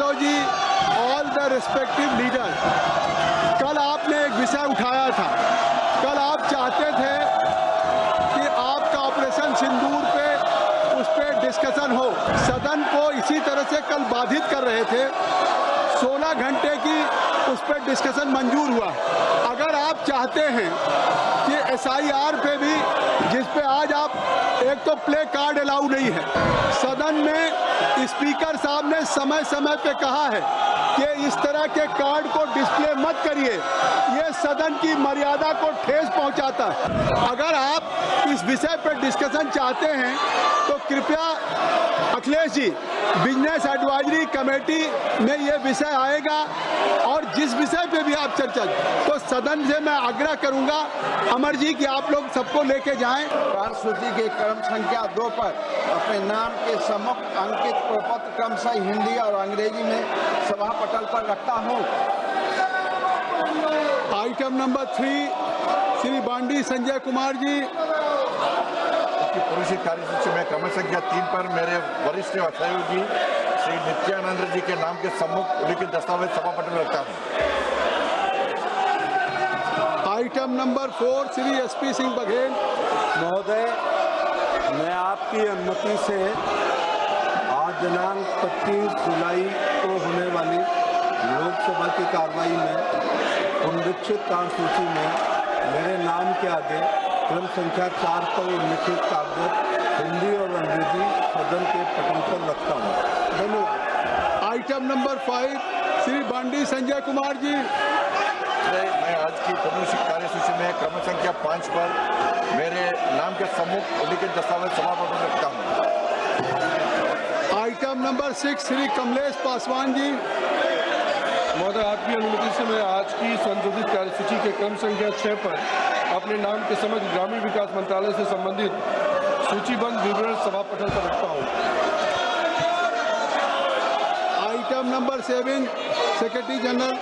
Yadav ji, all the respective leader, कल आपने एक विषय उठाया था। कल आप चाहते थे कि आपका ऑपरेशन सिंदूर पे उस पर डिस्कशन हो। सदन को इसी तरह से कल बाधित कर रहे थे। 16 घंटे की उस पर डिस्कशन मंजूर हुआ। अगर आप चाहते हैं कि SIR पे भी, जिस पे आज आप, एक तो प्ले कार्ड अलाउ नहीं है, सदन में स्पीकर साहब ने समय समय पे कहा है कि इस तरह के कार्ड को डिस्प्ले मत करिए, ये सदन की मर्यादा को ठेस पहुंचाता है। अगर आप इस विषय पर डिस्कशन चाहते हैं तो कृपया Akhilesh ji, business advisory committee में ये विषय आएगा और जिस विषय पे भी आप चर्चा, तो सदन से मैं आग्रह करूंगा अमर जी कि आप लोग सबको लेके जाएं। कार्यसूची के क्रम संख्या 2 पर अपने नाम के सम्मुख अंकित प्रपत्र क्रमशः हिंदी और अंग्रेजी में सभा पटल पर रखता हूं। आइटम नंबर 3, श्री बांडी संजय कुमार जी। पुरुष कार्यसूची में क्रम संख्या 3 पर मेरे वरिष्ठ सहयोगी श्री नित्यानंद जी के नाम के सम्मुख उल्लिखित दस्तावेज सभा पटल में रखता हूँ। Item number 4, Shri SP Singh Baghel महोदय, मैं आपकी अनुमति से आज दिनांक 25 जुलाई को होने वाली लोकसभा की कार्रवाई में पुनरीक्षित कार्यसूची में मेरे नाम के आगे क्रम संख्या 4 पर उल्लिखित कागज हिंदी और अंग्रेजी सदन के पटल पर रखता हूँ। धन्यवाद। आइटम नंबर 5, श्री बांडी संजय कुमार जी। मैं आज की पुरुष कार्यसूची में क्रम संख्या 5 पर मेरे नाम के सम्मुख उल्लिखित दस्तावेज सभा पटल में रखता हूँ। Item number 6, Shri Kamlesh Paswan ji. महोदय, आपकी अनुमति से मैं आज की संशोधित कार्यसूची के क्रम संख्या 6 पर अपने नाम के समग्र ग्रामीण विकास मंत्रालय से संबंधित सूचीबद्ध विवरण सभा पटल पर रखता हूँ। Item number 7, secretary general.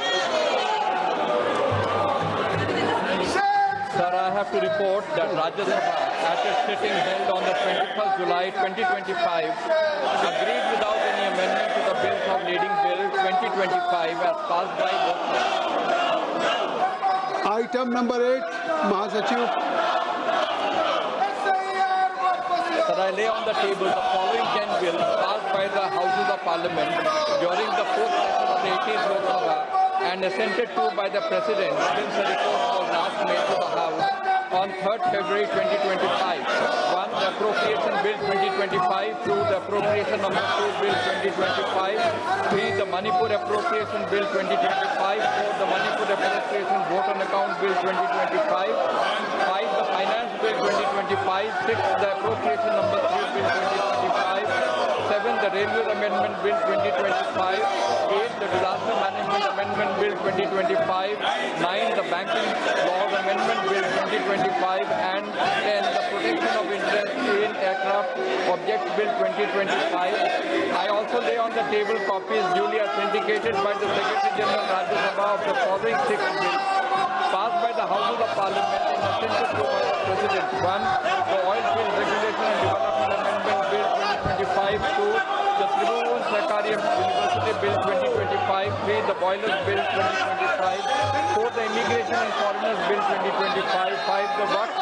Sir, I have to report that Rajya Sabha, at its sitting held on the 21st July 2025, agreed without any amendment to the bills of leading bill 2025 as passed by both houses. Item number 8, महासचिव। Sir, I lay on the table the following 10 bills passed by the Houses of Parliament during the 4th session of the 18th Lok Sabha and assented to by the President since the report was last made to the House on 3rd February 2025. 1. The Appropriation Bill 2025. 2. The Appropriation Number 2 Bill 2025. 3. The Manipur Appropriation Bill 2025. 4. The Manipur Administration Vote on Account Bill 2025. 5. The Finance Bill 2025. 6. The Appropriation Number 3 Bill 2025. 7. The Railways Amendment Bill 2025. 8. The Disaster Management Amendment Bill 2025. 9. The Banking Laws Amendment Bill 2025. And 10. The Protection of Interest in Aircraft Objects Bill 2025. I also lay on the table copies duly authenticated by the Secretary General Rajya Sabha of the following 6 bills passed by the Houses of Parliament and assented to by the President. 1. The Oil Field Regulation and Development Amendment Bill 2025. 2. The Tribhuvan Sarkari University Bill 2025. 3. The Boilers Bill 2025. 4. The Immigration and Foreigners Bill 2025. 5. The Waqf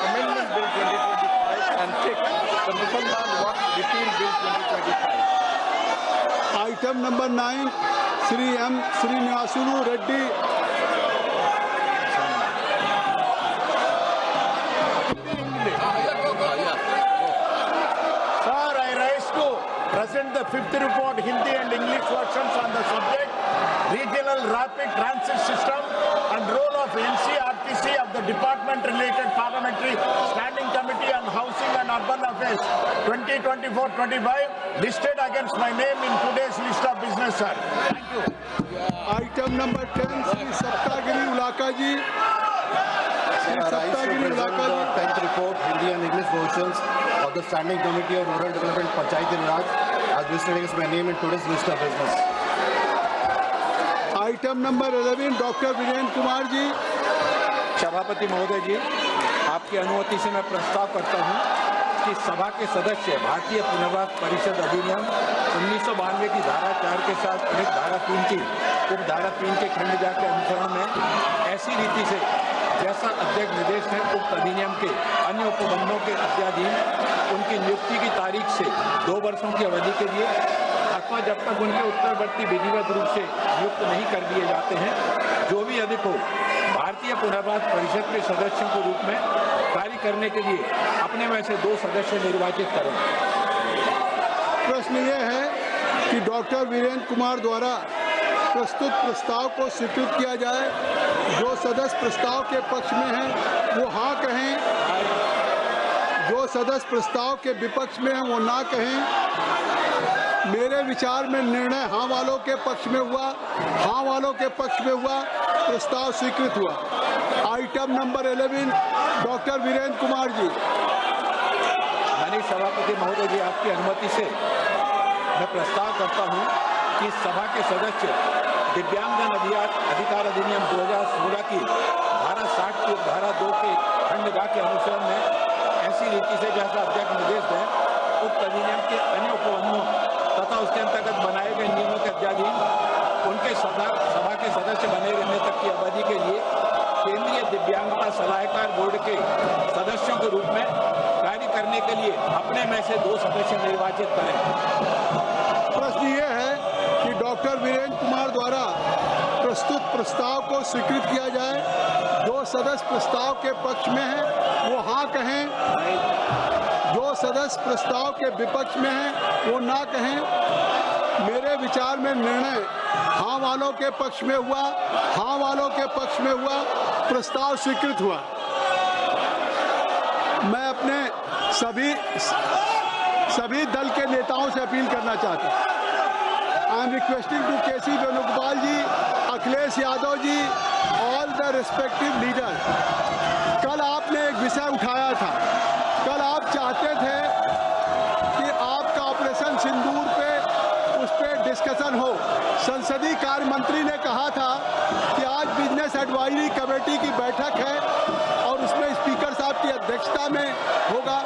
Amendment Bill 2025. And 6. The Musalman Waqf Repeal Bill 2025. Item number 9, Shri M. Srinivasulu Reddy. Sir, I rise to present the 5th report, Hindi and English versions on the subject, Regional Rapid Transit System and role of NCRTC of the Department-related Parliamentary Standing Committee on Housing and Urban Affairs 2024-25, listed against my name in today's list of business, sir. Thank you. Item number 10, Shri Saptagiri Ulaka ji. Shri Saptagiri Ulaka ji. 10th report, Hindi and English versions of the Standing Committee of Rural Development Panchayati Raj as listed against my name in today's list of business. Item number 11, doctor Virendra Kumar ji. सभापति महोदय जी, आपकी अनुमति से मैं प्रस्ताव करता हूं कि सभा के सदस्य भारतीय पुनर्वास परिषद अधिनियम 1992 की धारा 4 के साथ एक धारा 3 की उप धारा 3 के खंड के अनुसरण में ऐसी रीति से जैसा अध्यक्ष निर्देश है उक्त अधिनियम के अन्य उपबंधों के अध्याधीन उनकी नियुक्ति की तारीख से 2 वर्षों की अवधि के लिए अथवा जब तक उनके उत्तरवर्ती विधिवत रूप से नियुक्त नहीं कर दिए जाते हैं जो भी अधिक हो भारतीय पुनर्वास परिषद के सदस्यों के रूप में कार्य करने के लिए अपने में से 2 सदस्य निर्वाचित करें। प्रश्न ये है कि डॉक्टर वीरेंद्र कुमार द्वारा प्रस्तुत प्रस्ताव को स्वीकृत किया जाए। जो सदस्य प्रस्ताव के पक्ष में हैं वो हाँ कहें, जो सदस्य प्रस्ताव के विपक्ष में हैं वो ना कहें। मेरे विचार में निर्णय हाँ वालों के पक्ष में हुआ, हाँ वालों के पक्ष में हुआ, प्रस्ताव स्वीकृत हुआ। Item number 11 doctor Virendra Kumar ji. माननीय सभापति महोदय जी, आपकी अनुमति से मैं प्रस्ताव करता हूं कि सभा के सदस्य दिव्यांगजन अधिकार अधिनियम 2016 की धारा 60 की धारा 2 के खंड ग के अनुसरण में ऐसी रीति से जैसा अध्यक्ष निर्देश है उक्त अधिनियम के अन्य उपबंधों तथा उसके अंतर्गत बनाए गए नियमों के अध्याधीन उनके सभा के सदस्य बने रहने तक की अवधि के लिए केंद्रीय दिव्यांगता सलाहकार बोर्ड के सदस्यों के रूप में कार्य करने के लिए अपने में से 2 सदस्य निर्वाचित करें। प्रश्न ये है कि डॉक्टर वीरेंद्र कुमार द्वारा प्रस्तुत प्रस्ताव को स्वीकृत किया जाए। जो सदस्य प्रस्ताव के पक्ष में हैं वो हाँ कहें, जो सदस्य प्रस्ताव के विपक्ष में हैं वो ना कहें। मेरे विचार में निर्णय हाँ वालों के पक्ष में हुआ, हाँ वालों के पक्ष में हुआ, प्रस्ताव स्वीकृत हुआ। मैं अपने सभी दल के नेताओं से अपील करना चाहता हूँ। I am requesting to K C Venugopal ji, Akhilesh Yadav ji, all the respective leader. कल आपने एक विषय उठाया था, कल आप चाहते थे कि आपका ऑपरेशन सिंदूर पे उस पर डिस्कशन हो। संसदीय कार्य मंत्री ने कहा था कि आज बिजनेस एडवाइजरी कमेटी की बैठक है और उसमें स्पीकर साहब की अध्यक्षता में होगा।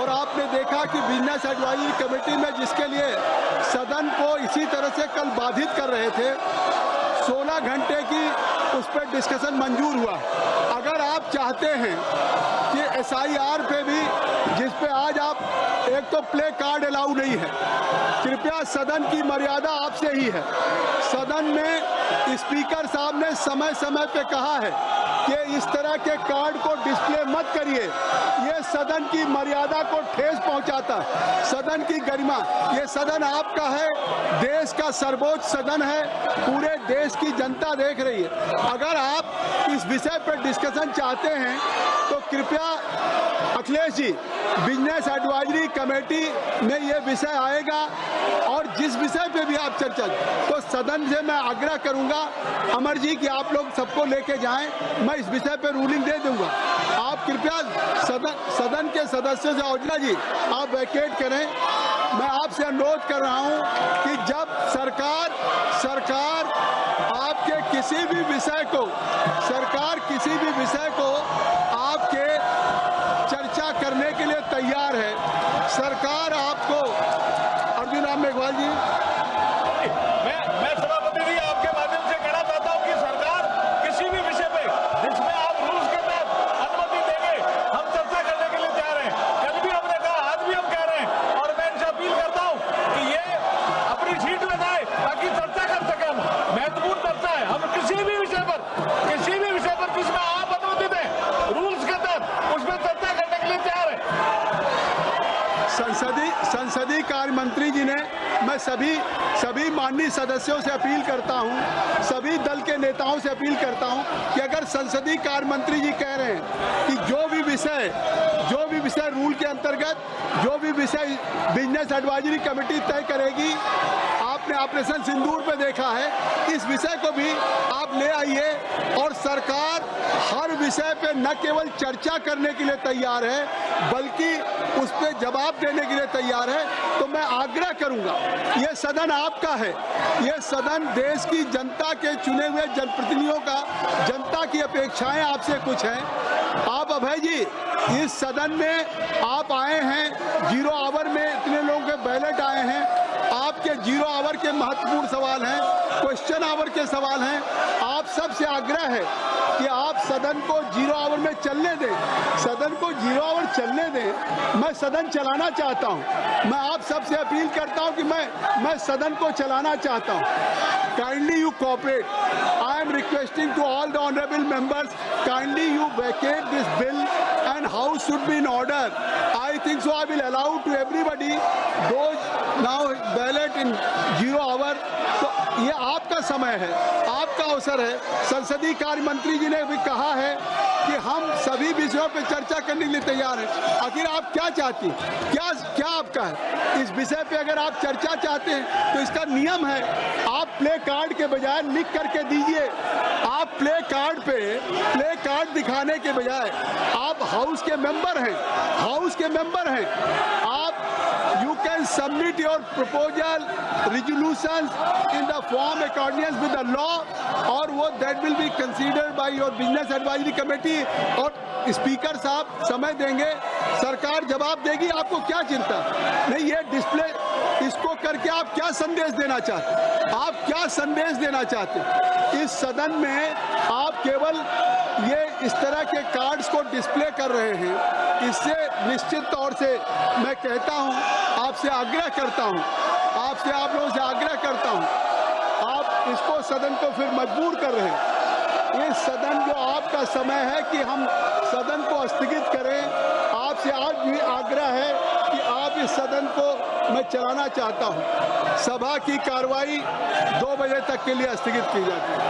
और आपने देखा कि बिजनेस एडवाइजरी कमेटी में जिसके लिए सदन को इसी तरह से कल बाधित कर रहे थे, 16 घंटे की उस पर डिस्कशन मंजूर हुआ। अगर आप चाहते हैं कि SIR पे भी, जिस पे आज आप एक तो प्ले कार्ड अलाउ नहीं है, कृपया सदन की मर्यादा आपसे ही है। सदन में स्पीकर साहब ने समय समय पे कहा है कि इस तरह के कार्ड को डिस्प्ले मत करिए, ये सदन की मर्यादा को ठेस पहुंचाता है, सदन की गरिमा। ये सदन आपका है, देश का सर्वोच्च सदन है, पूरे देश की जनता देख रही है। अगर आप इस विषय पर डिस्कशन चाहते हैं तो कृपया Akhilesh ji, business advisory committee में ये विषय आएगा और जिस विषय पे भी आप चर्चा, तो सदन से मैं आग्रह करूंगा अमर जी कि आप लोग सबको लेके जाएं, मैं इस विषय पे रूलिंग दे दूंगा। आप कृपया सदन के सदस्यों से, औजला जी आप वैकेट करें। मैं आपसे अनुरोध कर रहा हूं कि जब सरकार आपके किसी भी विषय को आपके चर्चा करने के लिए तैयार है। सरकार आपको, अर्जुन राम मेघवाल जी, मैं सभापति जी आपके माध्यम से कहना चाहता हूं कि सरकार किसी भी विषय पे जिसमें आप रूल्स के तहत अनुमति देंगे, हम चर्चा करने के लिए तैयार हैं। कल भी हमने कहा, आज भी हम कह रहे हैं और मैं इनसे अपील करता हूं कि ये अपनी सीट में जाए ताकि चर्चा कर सके। हम महत्वपूर्ण चर्चा है, हम किसी भी विषय पर जिसमें आप अनुमति दें रूल्स के तहत उसमें चर्चा करने के लिए तैयार है। संसदीय कार्य मंत्री जी ने, मैं सभी माननीय सदस्यों से अपील करता हूं, सभी दल के नेताओं से अपील करता हूं कि अगर संसदीय कार्य मंत्री जी कह रहे हैं कि जो भी विषय रूल के अंतर्गत, जो भी विषय बिजनेस एडवाइजरी कमेटी तय करेगी, आपने ऑपरेशन सिंदूर पे देखा है, इस विषय को भी आप ले आइए। और सरकार हर विषय पे न केवल चर्चा करने के लिए तैयार है बल्कि उस पर जवाब देने के लिए तैयार है। तो मैं आग्रह करूंगा, ये सदन आपका है, ये सदन देश की जनता के चुने हुए जनप्रतिनिधियों का, जनता की अपेक्षाएं आपसे कुछ हैं। आप अभय जी, इस सदन में आप आए हैं, 0 आवर में इतने लोगों के बैलेट आए हैं, आपके 0 आवर आवर के महत्वपूर्ण सवाल हैं, क्वेश्चन आवर के सवाल हैं। आप सबसे आग्रह है कि आप सदन को 0 आवर में चलने दें, सदन को 0 आवर चलने दें। मैं सदन चलाना चाहता हूं। मैं आप सबसे अपील करता हूं कि मैं सदन को चलाना चाहता हूं। Kindly you cooperate. I am requesting to all the honourable members, kindly you vacate this bill and house should be in order. I think so. I will allow to everybody those now ballot in 0 hour. तो ये आपका समय है, आपका अवसर है। संसदीय कार्य मंत्री जी ने भी कहा है कि हम सभी विषयों पर चर्चा करने के लिए तैयार हैं। आखिर आप क्या चाहती हैं? क्या आपका है? इस विषय पे अगर आप चर्चा चाहते हैं तो इसका नियम है, आप प्ले कार्ड के बजाय लिख करके दीजिए। आप प्ले कार्ड दिखाने के बजाय आप हाउस के मेंबर हैं, आप you can submit your proposal resolutions in the form according with the law, और वो that will be considered by your business advisory committee. और स्पीकर साहब समय देंगे, सरकार जवाब देगी। आपको क्या चिंता नहीं? ये डिस्प्ले इसको करके आप क्या संदेश देना चाहते? आप क्या संदेश देना चाहते? इस सदन में आप केवल ये इस तरह के कार्ड्स को डिस्प्ले कर रहे हैं। इससे निश्चित तौर से मैं कहता हूं, आपसे आग्रह करता हूं, आप लोगों से आग्रह करता हूं, आप इसको सदन को फिर मजबूर कर रहे हैं। ये सदन जो आपका समय है कि हम सदन को स्थगित करें। आपसे आज भी आग्रह है कि आप इस सदन को मैं चलाना चाहता हूं। सभा की कार्रवाई 2 बजे तक के लिए स्थगित की जाती है।